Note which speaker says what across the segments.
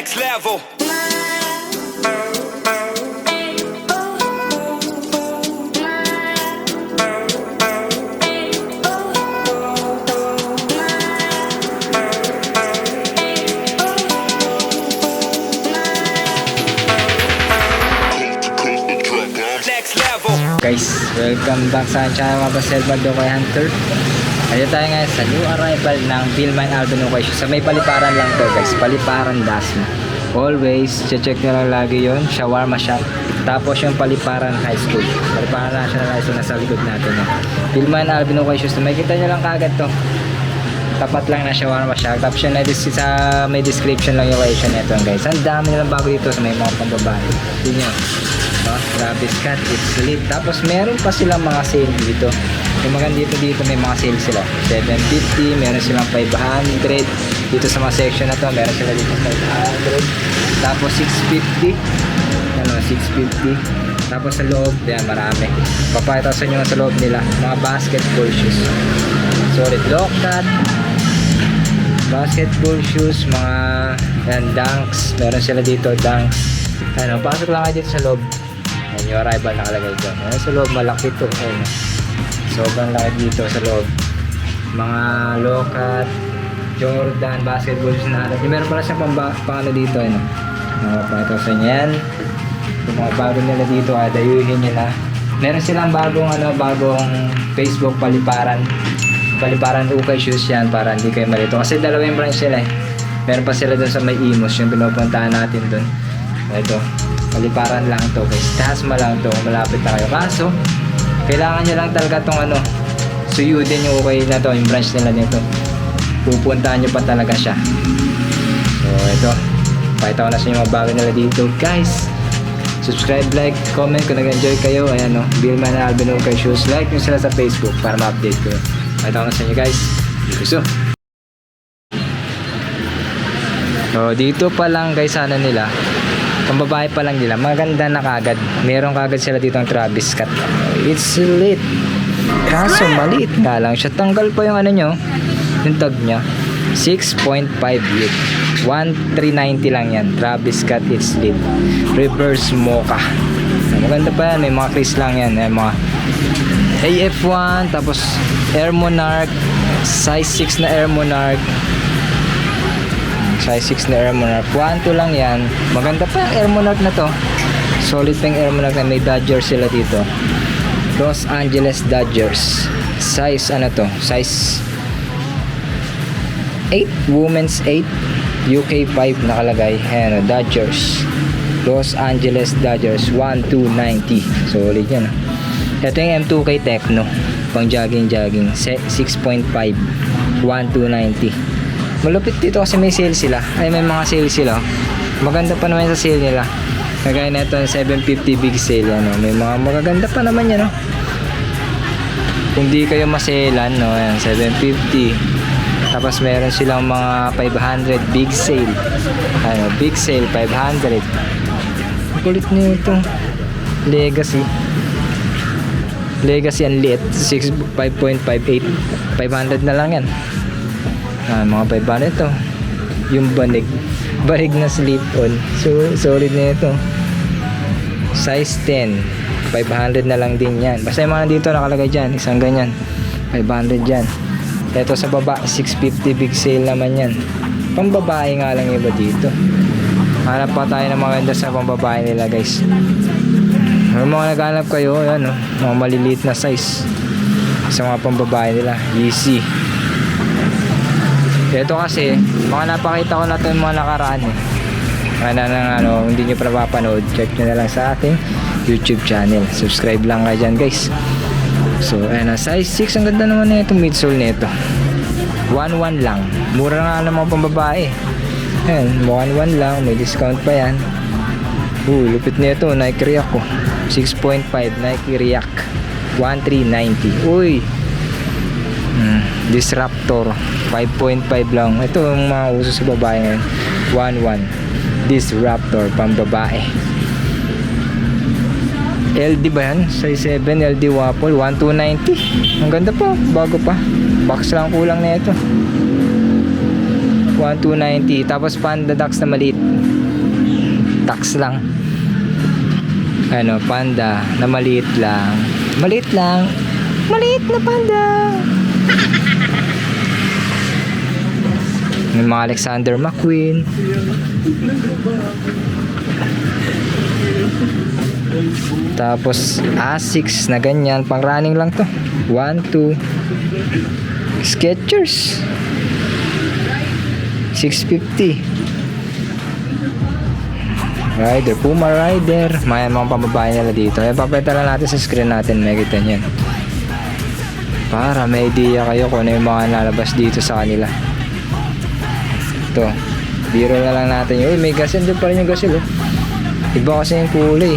Speaker 1: Next level. Next level.
Speaker 2: Guys, welcome back sa aking channel mga Baselva Dokoy Hunter. Ayun tayo ngayon sa new arrival ng Vilman Alvin Ocasio. Sa may paliparan lang to guys, paliparan Dasma. Always, check nyo lang lagi yon, shawarma shop. Tapos yung paliparan high school. Paliparan National High School nasa likod natin. Vilman Alvin Ocasio. May kita nyo lang kagad to. Tapat lang na shawarma shop. Tapos yun, sa may description lang yung location nito guys. Ang dami nilang bago dito sa may mga pambabae. Yun yun. Travis Scott, it's lit. Tapos meron pa silang mga sale dito. Yung mga dito may mga sale sila. 750, meron silang 500. Dito sa mga section na to, meron sila dito 500. Tapos 650. Ano, 650. Tapos sa loob, yan marami. Papakita sa inyo sa loob nila, mga basketball shoes. Solid low-cut. Basketball shoes, mga yan, dunks. Meron sila dito, dunks. Ano, pasok lang kayo dito sa loob. Ayan, yung arrival nakalagay dyan. Ayan, sa loob, malaki to. Ayan. Sobrang laki dito sa loob. Mga low-cut, Jordan, basketball shoes na alam. Meron pala siyang pang ano dito. Ano. Pakita sa inyo yan. Yung mga bago nila dito, dayuhin nila. Meron silang bagong Facebook paliparan. Paliparan ukay shoes yan para hindi kayo malito. Kasi dalawa yung branch sila eh. Meron pa sila dun sa may Imos, yung pinupuntahan natin dun. Ito, paliparan lang to guys. Dasma lang to, malapit na kayo. Kaso, kailangan nyo lang talaga tong ano, suyudin yung ukay na to, yung branch nila nito. Pupuntahan nyo pa talaga siya. So, ito. Pakita ko na sa inyo mga bago nila dito guys. Subscribe, like, comment kung nag-enjoy kayo. Ayan o, Vilman Alvin Ocasio. Like nyo sila sa Facebook para ma-update ko. Pakita ko na sa inyo guys. Gusto. So, dito pa lang guys, sana nila. Pambabae pa lang nila, maganda na kagad. Meron kagad sila dito ang Travis Scott. It's lit. Kaso maliit nga lang siya. Tanggal pa yung ano nyo, yung tag nya. 6.5 lit. 1,390 lang yan. Travis Scott, it's lit. Reverse mocha. Maganda pa yan. May mga crease lang yan. May mga AF1. Tapos Air Monarch. Size 6 na Air Monarch. Size 6 na Air Monarch. 1,2 lang yan. Maganda pa yung Air Monarch na to. Solid pa yung Air Monarch na may Dodgers sila dito. Los Angeles Dodgers. Size ano to? Size 8. Women's 8. UK 5 nakalagay. Ayan, Dodgers. Los Angeles Dodgers. 1,290. Solid yan. Ito yung M2K Techno. Pang jogging. 6.5. 1,290. Malupit dito kasi may sale sila. Ay, may mga sale sila. Maganda pa naman sa sale nila. Kagaya na ito, 750 big sale. Ano. May mga magaganda pa naman yan. No? Kung di kayo maselan, no? Ayan, 750. Tapos meron silang mga 500 big sale. Ano, big sale, 500. Kulit nyo ito. Legacy. Legacy ang liit. 5.58. 500 na lang yan. Mga 500 ito. Yung banig na slip on. So, solid na ito. Size 10. 500 na lang din yan. Basta yung mga dito nakalagay dyan. Isang ganyan. 500 dyan. Ito sa baba, 650 big sale naman yan. Pambabae nga lang iba dito. Hanap pa tayo ng mga ganda sa pambabae nila guys. Kung mga naghanap kayo, yan, mga maliliit na size. Sa mga pambabae nila. Yeezy. Ito kasi, mga napakita ko na ito yung mga nakaraan eh. Hindi nyo pa napapanood, check nyo na lang sa ating YouTube channel. Subscribe lang kayo dyan guys. So, ayan, size 6, ang ganda naman na itong midsole nito. 1,1 lang. Mura nga ng mga pambabae. Ayan, 1,1 lang, may discount pa yan. Lupit nito, Nike React ko. 6.5 Nike React. 1,390. Uy! Disruptor 5.5 lang. Ito yung mga uso sa babae ngayon. 1,1 Disruptor pang babae. LD ba yan? Size 7 LD waffle 1,290. Ang ganda pa, bago pa. Box lang kulang na ito. 1,290. Tapos Panda Dax na maliit. Tax lang. Ano, Panda na maliit lang. Maliit lang. Maliit na Panda. May mga Alexander McQueen. Tapos Asics na ganyan, pang running lang to. 1, 2. Skechers 650. Rider, Puma Rider. May mga pambabae nila dito. Papalitan lang natin sa screen natin, makikita nyo. Para may idea kayo kung ano yung mga nalabas dito sa kanila. Ito, biro na lang natin yun. Uy, may gasil, doon pa rin yung gasil, oh. Iba kasi yung kulay.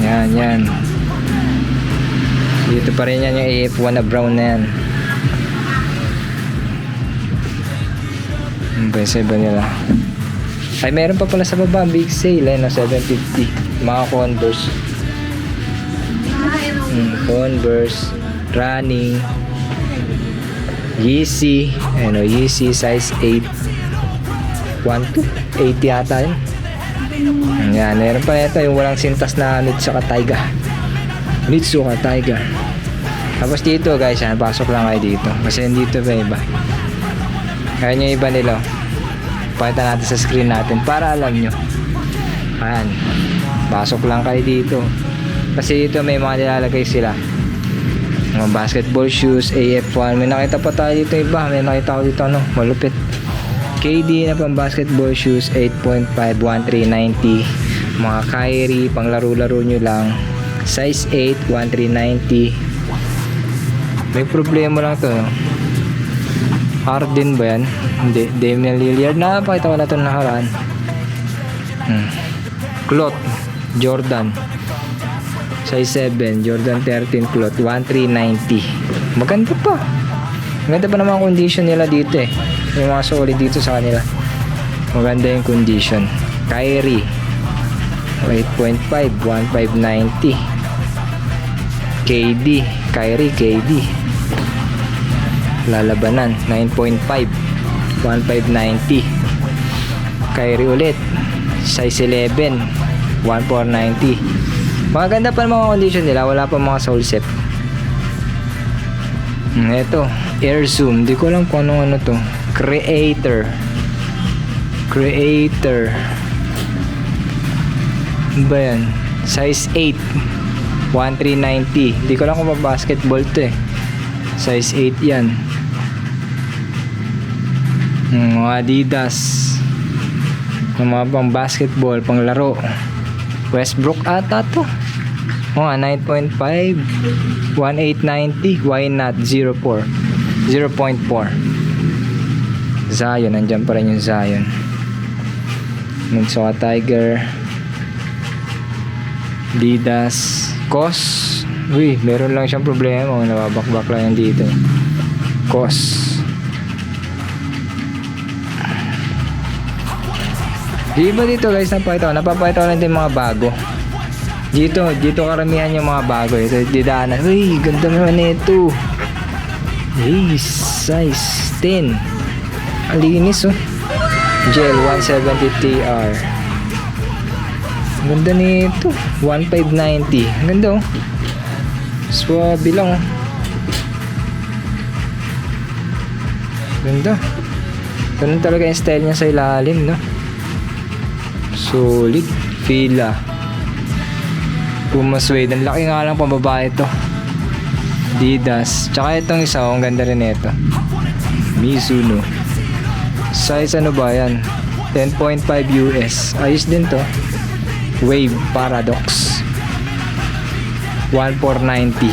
Speaker 2: Yan. Dito pa rin yan yung AF1 na brown na yan. Ang pwesa ba nila? Ay, meron pa pala sa baba, big sale, na 750. Mga Converse. Converse, running, Yeezy, ano, Yeezy size 8. 1,280 yata yun. Yan, meron pa ito yung walang sintas na Nitsuka Taiga. Tapos dito guys, yan, pasok lang kayo dito. Kasi dito ba iba? Ayan yung iba nila. Pakita natin sa screen natin para alam nyo. Ayan, pasok lang kayo dito. Kasi dito may mga nilalagay sila. Mga basketball shoes, AF1. May nakita pa tayo dito iba. May nakita ko dito ano, malupit. KD na pang basketball shoes, 8.5, 1,390. Mga Kyrie, pang laro-laro nyo lang. Size 8, 1,390. May problema lang to, no? Harden ba yan? Hindi, Damian Lillard. Napakita ko na ito nakaraan. Cloth, Jordan. Size 7, Jordan 13 cloth, 1,390. Maganda pa. Maganda pa naman ang condition nila dito eh. Yung mga solid dito sa kanila. Maganda yung condition. Kyrie 8.5, 1,590. KD, Kyrie KD. Lalabanan 9.5, 1,590. Kyrie ulit size 11, 1,490. Maganda pa naman ang condition nila. Wala pa mga sole set. Ito, Air Zoom. Di ko alam kung ano to. Creator. Ano ba yan? Size 8, 1,390. Di ko alam kung basketball to eh. Size 8 yan. Mga Adidas. Mga pang basketball, pang laro. Westbrook ata to. 9.5, 1,890. Why not? 0.4. Zion, nandyan pa rin yung Zion. Nitsuka Tiger, Adidas, COS. Uy, meron lang siyang problema. Nababakbak lang yan dito. COS. Iba dito guys, napapakita ko lang din mga bago. Dito karamihan yung mga bago. Ito, didaanan. Uy, ganda naman ito. Hey, size 10. Ang linis oh. Gel 170 TR. Ganda nito. 1,590. Ganda oh. Swabe lang oh. Ganda. Ganun talaga yung style niya sa ilalim, no? Solid. Fila. Puma suede. Ang laki nga lang pambabae ito. Adidas. Tsaka itong isa, ang ganda rin ito. Mizuno. Size ano ba yan? 10.5 US. Ayos din to. Wave Paradox. 1,490.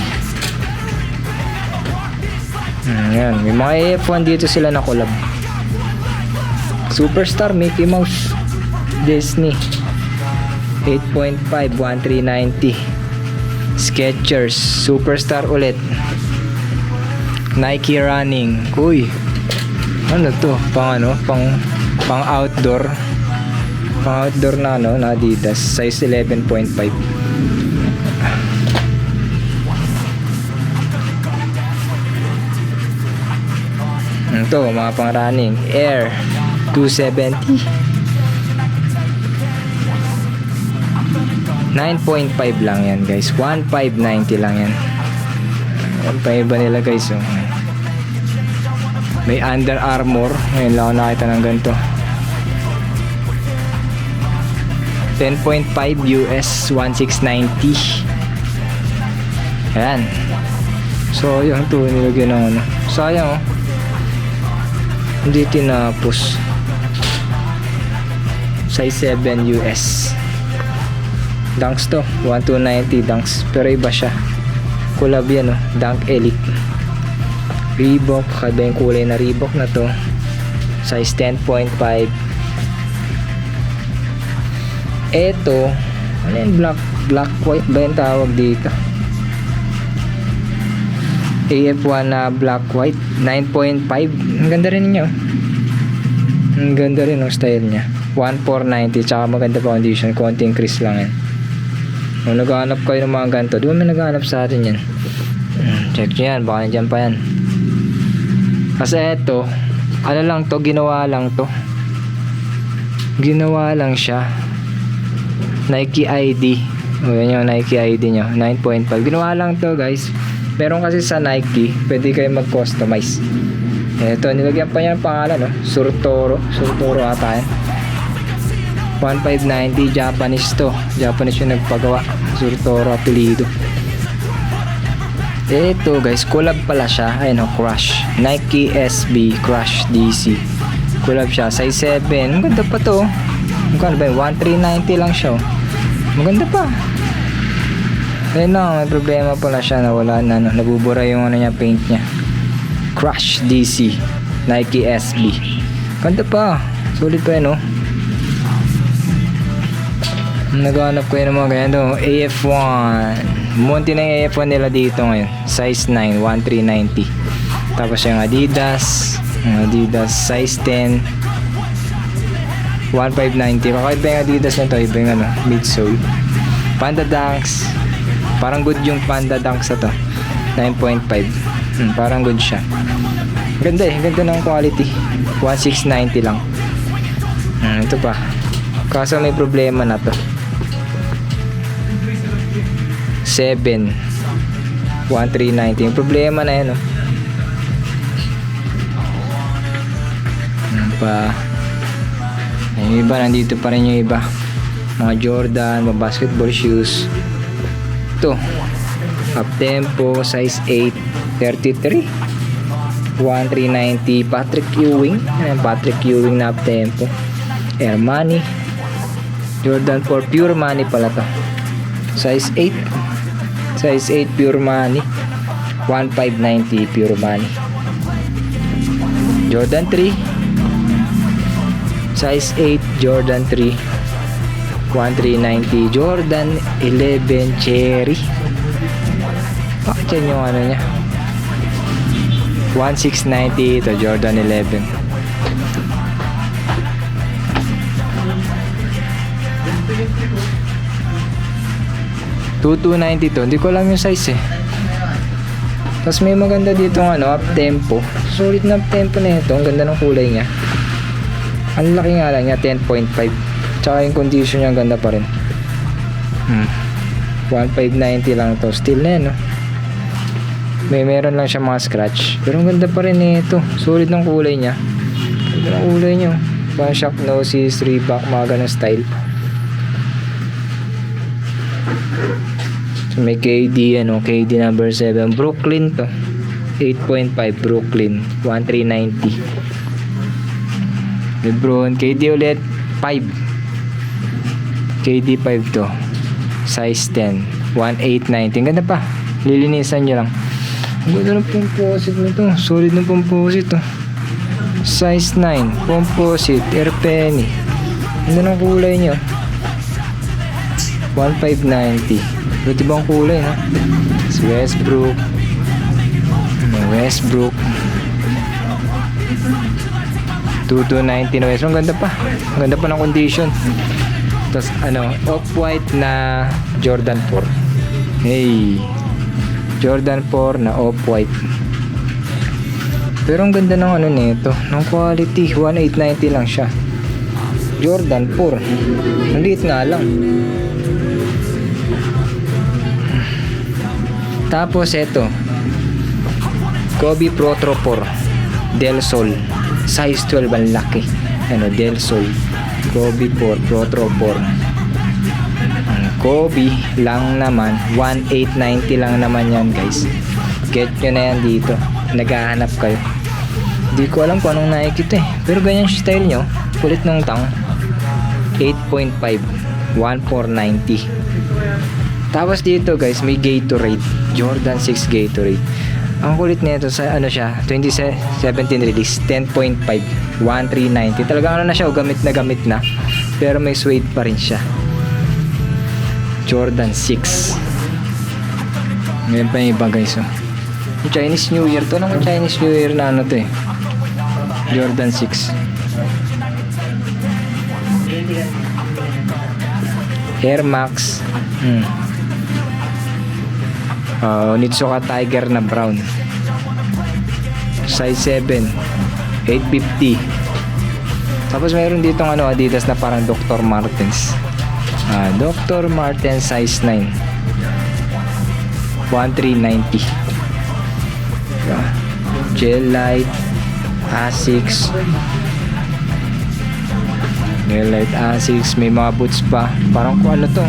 Speaker 2: Yan. May mga AF1 dito sila na collab. Superstar Mickey Mouse. Disney. 8.5, 1,390. Skechers, Superstar ulit. Nike Running. Uy. Ano to? Pang outdoor. Pang outdoor na ano, na Adidas. Size 11.5. Ito, mga pang running. Air 270. 9.5 lang yan guys. 1,590 lang yan. Yan pa iba nila guys. Oh. May Under Armour. Ngayon lang ako nakita ng ganito. 10.5 US 1690. Ayan. So yung ito nilagyan ng ano. Sayang oh. Hindi tinapos. Size 7 US. Dunks to. 1290 Dunks. Pero iba siya. Collab yan oh. Dunk Elite. Reebok. Kaiba yung kulay na Reebok na to. Size 10.5. Eto. Ano yan? Black white ba yung tawag dito? AF1 na black white 9.5. Ang ganda rin niya. Ang ganda rin ang style niya. 1,490. Tsaka maganda pa condition. Konting crease lang yan. Kung naghahanap kayo ng mga ganito, di ba may naghahanap sa atin yan? Check nyo yan. Baka nandiyan pa yan. Kasi eto, ano lang to, ginawa lang to. Ginawa lang siya. Nike ID. O yan yung Nike ID nyo. 9.5. Ginawa lang to guys. Meron kasi sa Nike, pwede kayo mag-customize. Ito, nilagyan pa niya ang pangalan, no? Surtoro. Surtoro ata yan. 1,590, Japanese to. Japanese yung nagpagawa. Surtoro apelido. Ito guys, collab pala siya. Ayun o, Crush. Nike SB Crush DC. Collab siya. Size 7. Ang ganda pa to. Magkano ba yun? 1,390 lang siya. Maganda pa. Ayun lang, may problema pala siya na wala na, no, nabubura yung ano niya, paint niya. Crush DC Nike SB. Ganda pa. Sulit pa yun, no? Naghanap ko yun ng mga ganyan, no? AF1. Munti na yung AF1 nila dito ngayon. Size 9, 1,390. Tapos yung Adidas size 10, 1,590. Kakaiba yung Adidas na to. Iba yung ano, midsole. Panda Dunks. Parang good yung Panda Dunks na to. 9.5. Parang good siya. Ganda eh. Ganda ng quality. 1,690 lang. Ito pa. Kaso may problema na to. 7. 1,390. Yung problema na yan, oh. Pa. Yung iba, nandito pa rin yung iba. Mga Jordan, mga basketball shoes. Ito, up tempo, size 8, 33, 1,390. Patrick Ewing. Ayan, Patrick Ewing na up tempo. Armani, Jordan 4 Pure Money pala to. Size 8, size 8 Pure Money, 1,590 Pure Money. Jordan 3, size 8 Jordan 3, 1,390. Jordan 11 Cherry. Bakit yan yung ano nya? 1,690 ito, Jordan 11. $2,290 to. Hindi ko alam yung size eh. Tapos may maganda dito ng ano, up tempo. Solid na up tempo na ito. Ang ganda ng kulay niya. Ang laki nga lang niya, 10.5. Tsaka yung condition niya ganda pa rin. 1,590 lang to. Still na yan, no? Meron lang siya mga scratch. Pero ang ganda pa rin ito. Solid ng kulay niya. Ganda ng kulay niya. Parang shock noses, Reebok, mga ganun style. So may KD, ano, KD number 7. Brooklyn to. 8.5 Brooklyn. 1,390. Lebron. KD ulit. 5. KD 5 to. Size 10. 1,890. Ganda pa. Lilinisan nyo lang. Ang ganda ng composite nito. Solid ng composite to. Size 9. Composite. Air Penny. Ganda ng kulay nyo. 1,590. Buti bang kulay, no? Westbrook. Westbrook. 2,290 na Westbrook. Ang ganda pa. Ang ganda pa ng condition. Tapos ano, off-white na Jordan 4. Hey. Jordan 4 na off-white. Pero ang ganda ng ano nito, ng quality. 1,890 lang siya. Jordan 4. Ang liit nga lang. Tapos ito, Kobe Pro Tro 4 Del Sol, size 12, ang laki. Ano, Del Sol Kobe 4 Pro Tro 4. Ang Kobe lang naman 1,890 lang naman yan, guys. Get nyo na yan dito, naghahanap kayo. Hindi ko alam kung anong Nike ito pero ganyan yung style nyo. Kulit ng tang. 8.5 1,490. Tapos dito, guys, may Gatorade, Jordan 6 Gatorade. Ang kulit nito sa ano siya, 2017 release, 10.5 1,390. Talagang ano na siya, gamit na, pero may suede pa rin siya. Jordan 6. Ngayon pa yung iba, guys. Yung Chinese New Year to, naman Chinese New Year na ano to Jordan 6. Air Max. Onitsuka Tiger na brown, size 7, 850. Tapos mayroon ditong ano, Adidas na parang Dr. Martens. Dr. Martens size 9, 1,390. Gel Light, Asics. Gel Light, Asics. May mga boots pa. Parang kung ano to.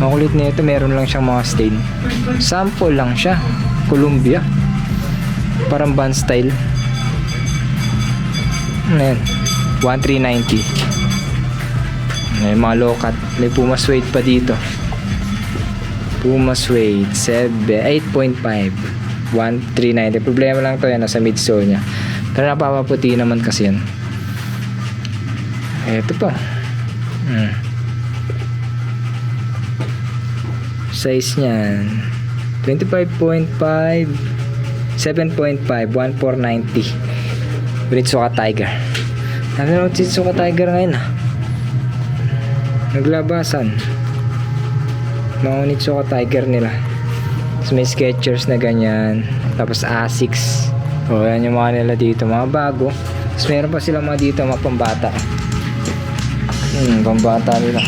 Speaker 2: Ang kulit nito, meron lang siyang mga stain. Sample lang siya. Columbia. Parang band style. Ayan. 1,390. May mga low-cut. May Puma suede pa dito. Puma suede 8.5 1,390. Problema lang to yan, nasa midsole nya. Pero napapaputi naman kasi yan. Ito pa. Size niyan 25.5 7.5 1,490. Onitsuka Tiger. Sabi na Onitsuka Tiger ngayon naglabasan mga Onitsuka Tiger nila. Tapos may Skechers na ganyan. Tapos Asics. Yan yung mga nila dito, mga bago. Tapos meron pa sila mga dito, mga pambata. Pambata nila.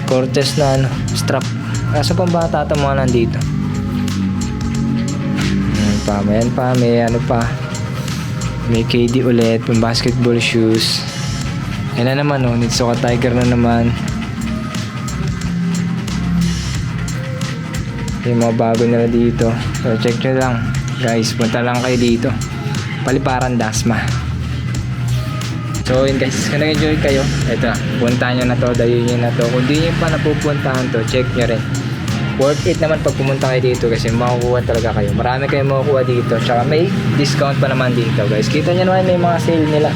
Speaker 2: Cortez na ano, strap. Kaso pang bata ito mga nandito. Yan pa, may ano pa. May KD ulit, may basketball shoes. Yan na naman, Onitsuka Tiger na naman. Yung mga bago nila dito. So check nyo lang, guys. Punta lang kayo dito. Paliparan Dasma. So yun, guys, kung nag-enjoy kayo, eto, puntahan nyo na to, dayun nyo na to. Kung di nyo pa napupuntahan to, check nyo rin. Worth it naman pag pumunta kayo dito kasi makukuha talaga kayo. Marami kayong makukuha dito. Tsaka may discount pa naman dito, guys. Kita nyo naman may mga sale nila.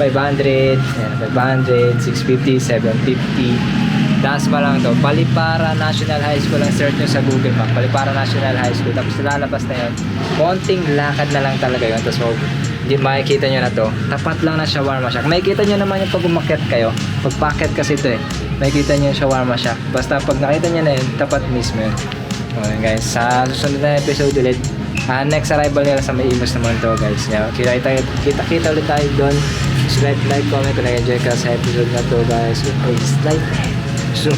Speaker 2: 500, 500, 650, 750. Dasma lang to. Palipara National High School. Ang search nyo sa Google Map. Palipara National High School. Tapos lalabas na yun. Konting lakad na lang talaga yun. Tapos makikita nyo na to, tapat lang na shawarma shack. Makikita nyo naman yung pag umakyat kayo, pag packet kasi ito makikita nyo yung shawarma shack. Basta pag nakita nyo na yun, tapat mismo yun. Okay, guys, sa susunod na episode ulit, next arrival nila sa May Imus naman to, guys. Kita ulit tayo doon. Subscribe, like, comment kung nag-enjoy ka sa episode na to, guys. Please like. So